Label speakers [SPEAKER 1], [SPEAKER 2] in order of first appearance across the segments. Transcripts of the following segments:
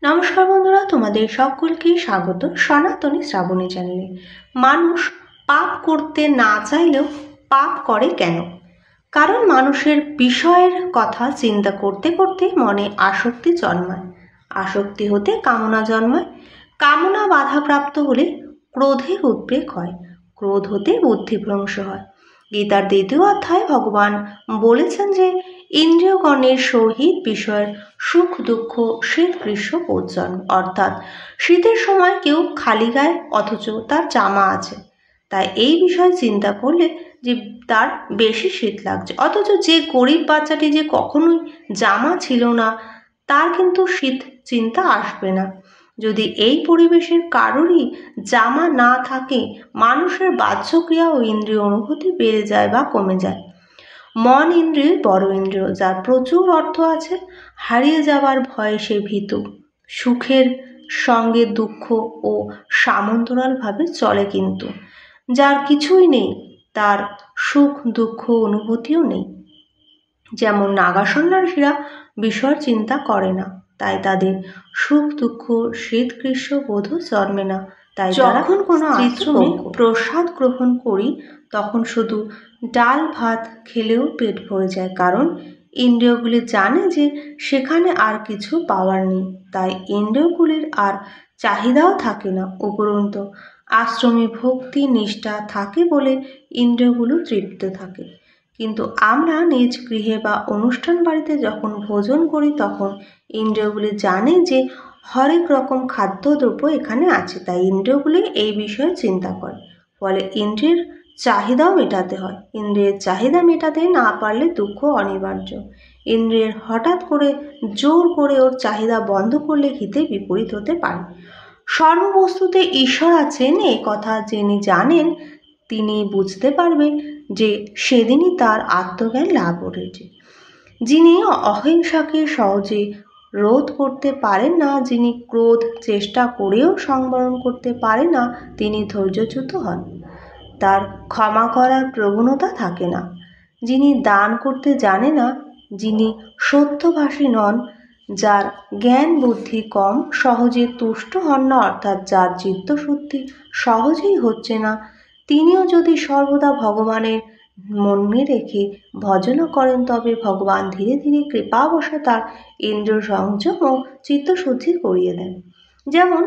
[SPEAKER 1] নমস্কার বন্ধুরা, তোমাদের সকলকে স্বাগত সনাতনী শ্রাবণী চ্যানেলে। মানুষ পাপ করতে না চাইলেও পাপ করে কেন? কারণ মানুষের বিষয়ের কথা চিন্তা করতে করতে মনে আসক্তি জন্মায়। আসক্তি হতে কামনা জন্মায়। কামনা বাধাপ্রাপ্ত হলে ক্রোধের উদ্রেক হয়। ক্রোধ হতে বুদ্ধিভ্রংশ হয়। গীতার 2য় অধ্যায়ে ভগবান বলেছেন যে ইন্দ্রিয়গণের সহিত বিষয়ের সুখ দুঃখ শীত গ্রীষ্ম পৌঁছান, অর্থাৎ শীতের সময় কেউ খালি গায়ে অথচ তার জামা আছে, তাই এই বিষয়ে চিন্তা করলে যে তার বেশি শীত লাগছে, অথচ যে গরিব বাচ্চাটি যে কখনোই জামা ছিল না তার কিন্তু শীত চিন্তা আসবে না। যদি এই পরিবেশের কারোরই জামা না থাকে, মানুষের বাহ্যক্রিয়া ও ইন্দ্রিয় অনুভূতি বেড়ে যায় বা কমে যায়। মন ইন্দ্রিয় বড় ইন্দ্রিয়, যার প্রচুর অর্থ আছে, হারিয়ে যাবার ভয়ে সে ভীতু। সুখের সঙ্গে দুঃখ ও সমান্তরালভাবে চলে, কিন্তু যার কিছুই নেই তার সুখ দুঃখ অনুভূতিও নেই। যেমন নাগা সন্ন্যাসীরা বিষয়ের চিন্তা করে না, তাই তাদের সুখ দুঃখ শীত গ্রীষ্ম বোধও জন্মে না। তাই যখন কোনো আশ্রমে প্রসাদ গ্রহণ করি তখন শুধু ডাল ভাত খেলেও পেট ভরে যায়, কারণ ইন্দ্রিয়গুলি জানে যে সেখানে আর কিছু পাওয়ার নেই। তাই ইন্দ্রিয়গুলির আর চাহিদাও থাকে না। উপরন্তু আশ্রমে ভক্তি নিষ্ঠা থাকে বলে ইন্দ্রিয়গুলো তৃপ্ত থাকে। কিন্তু আমরা নিজ গৃহে বা অনুষ্ঠান বাড়িতে যখন ভোজন করি তখন ইন্দ্রিয়গুলি জানে যে হরেক রকম খাদ্যদ্রব্য এখানে আছে, তাই ইন্দ্রিয়গুলি এই বিষয়ে চিন্তা করে। ফলে ইন্দ্রিয়ের চাহিদাও মেটাতে হয়। ইন্দ্রিয়ের চাহিদা মেটাতে না পারলে দুঃখ অনিবার্য। ইন্দ্রিয়ের হঠাৎ করে জোর করে ওর চাহিদা বন্ধ করলে হিতে বিপরীত হতে পারে। সর্ববস্তুতে ঈশ্বর আছেন এই কথা যিনি জানেন তিনি বুঝতে পারবেন যে সেদিনই তার আত্মজ্ঞান লাভ হয়েছে। যিনি অহিংসাকে সহজে রোধ করতে পারেন না, যিনি ক্রোধ চেষ্টা করেও সংবরণ করতে পারে না, তিনি ধৈর্যচ্যুত হন। তার ক্ষমা করার প্রবণতা থাকে না। যিনি দান করতে জানে না, যিনি সত্যভাষী নন, যার জ্ঞান বুদ্ধি কম, সহজে তুষ্ট হন না, অর্থাৎ যার চিত্তশুদ্ধি সহজেই হচ্ছে না, তিনিও যদি সর্বদা ভগবানের মনে রেখে ভজনা করেন তবে ভগবান ধীরে ধীরে কৃপাবশে তার ইন্দ্রিয় সংযম ও চিত্তশুদ্ধি করিয়ে দেন। যেমন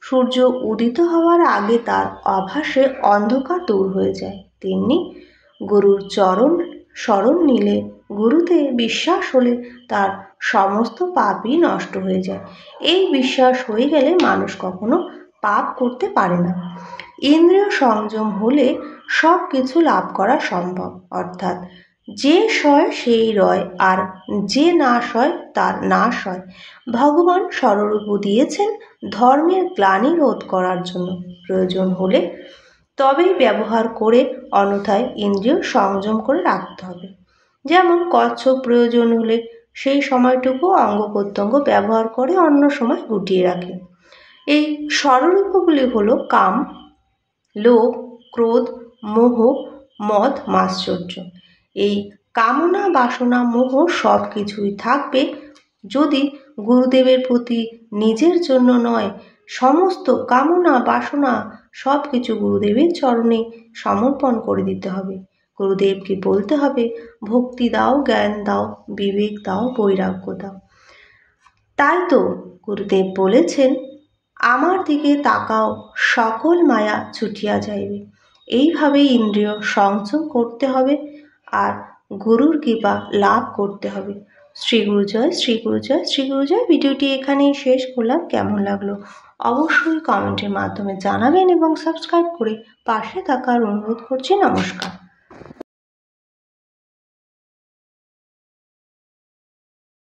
[SPEAKER 1] সূর্য উদিত হওয়ার আগে তার আভাসে অন্ধকার দূর হয়ে যায়, তেমনি গুরুর চরণ শরণ নিলে, গুরুতে বিশ্বাস হলে তার সমস্ত পাপই নষ্ট হয়ে যায়। এই বিশ্বাস হয়ে গেলে মানুষ কখনো পাপ করতে পারে না। ইন্দ্রিয় সংযম হলে সব কিছু লাভ করা সম্ভব, অর্থাৎ যে সয় সেই রয়, আর যে নাশ হয় তার নাশ হয়। ভগবান স্বরূপ দিয়েছেন ধর্মের গ্লানি রোধ করার জন্য। প্রয়োজন হলে তবেই ব্যবহার করে, অন্যথায় ইন্দ্রিয় সংযম করে রাখতে হবে। যেমন কচ্ছপ প্রয়োজন হলে সেই সময়টুকু অঙ্গ প্রত্যঙ্গ ব্যবহার করে অন্য সময় গুটিয়ে রাখে। এই স্বরূপগুলি হলো কাম, লোভ, ক্রোধ, মোহ, মদ, মাৎসর্য। এই কামনা বাসনা মোহ সব কিছুই থাকবে যদি গুরুদেবের প্রতি নিজের জন্য নয়, সমস্ত কামনা বাসনা সব কিছু গুরুদেবের চরণে সমর্পণ করে দিতে হবে। গুরুদেবকে বলতে হবে, ভক্তি দাও, জ্ঞান দাও, বিবেক দাও, বৈরাগ্য দাও। তাই তো গুরুদেব বলেছেন, আমার দিকে তাকাও, সকল মায়া ছুটিয়া যাইবে। এইভাবে ইন্দ্রিয় সংযম করতে হবে আর গুরুর কৃপা লাভ করতে হবে। শ্রী গুরু জয়, শ্রী গুরু জয়, শ্রী গুরু জয়। ভিডিওটি এখানেই শেষ করলাম। কেমন লাগলো অবশ্যই কমেন্টের মাধ্যমে জানাবেন এবং সাবস্ক্রাইব করে পাশে থাকার অনুরোধ করছি। নমস্কার।